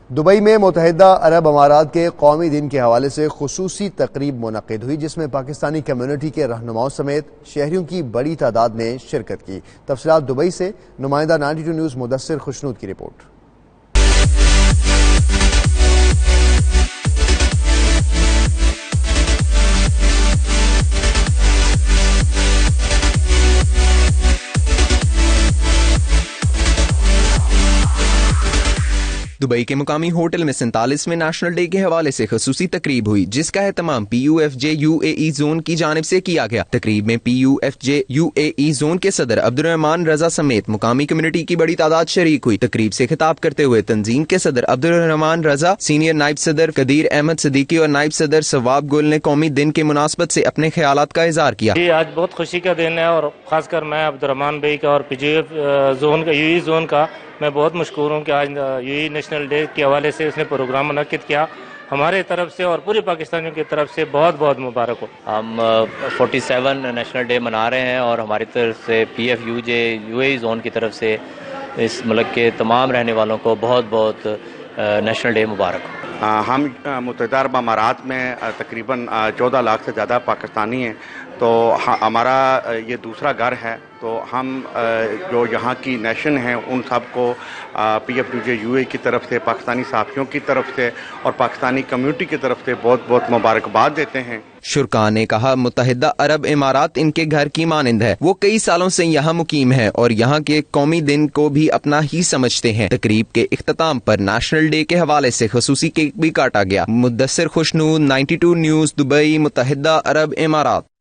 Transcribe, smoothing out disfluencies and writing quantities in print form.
Dubai میں متحدہ عرب امارات کے قومی دن کے حوالے سے خصوصی تقریب منعقد ہوئی، جس میں پاکستانی کمیونٹی کے رہنماؤں سمیت شہریوں کی بڑی تعداد نے شرکت کی۔ تفصیلات دبئی سے نمائندہ 92 نیوز مدثر خوشنود کی رپورٹ۔ دبئی کے مقامی ہوٹل میں 47ویں نیشنل ڈے کے حوالے سے خصوصی تقریب ہوئی، جس کا اہتمام PUFJ UAE زون کی جانب سے کیا گیا۔ تقریب میں PUFJ UAE زون کے صدر عبدالرحمان رضا سمیت مقامی کمیونٹی کی بڑی تعداد شریک ہوئی۔ تقریب سے خطاب کرتے ہوئے تنظیم کے صدر عبدالرحمان رضا، سینئر نائب صدر قدیر احمد صدیقی اور نائب صدر ثواب گل نے قومی دن کے مناسبت سے اپنے خیالات کا اظہار کیا۔ آج بہت خوشی کا دن ہے، اور خاص کر میں عبدالرحمان بھائی کا اور PGF زون کا UAE زون کا میں بہت مشکور ہوں کہ آج UAE نیشنل ڈے کے حوالے سے اس نے پروگرام منعقد کیا۔ ہمارے طرف سے اور پورے پاکستانیوں کی طرف سے بہت بہت مبارک ہو۔ ہم 47 نیشنل ڈے منا رہے ہیں، اور ہماری طرف سے PFUJ UAE زون کی طرف سے اس ملک کے تمام رہنے والوں کو بہت بہت نیشنل ڈے مبارک ہو۔ ہم متحدہ عرب امارات میں تقریباً 14 لاکھ سے زیادہ پاکستانی ہیں، تو ہمارا یہ دوسرا گھر ہے، تو ہم جو یہاں کی نیشن ہیں ان سب کو PFUJ UAE کی طرف سے، پاکستانی صحافیوں کی طرف سے اور پاکستانی کمیونٹی کی طرف سے بہت بہت مبارکباد دیتے ہیں۔ شرکاء نے کہا متحدہ عرب امارات ان کے گھر کی مانند ہے، وہ کئی سالوں سے یہاں مقیم ہے اور یہاں کے قومی دن کو بھی اپنا ہی سمجھتے ہیں۔ تقریب کے اختتام پر نیشنل ڈے کے حوالے سے خصوصی کیک بھی کاٹا گیا۔ مدثر خوشنود، 92 نیوز، دبئی، متحدہ عرب امارات۔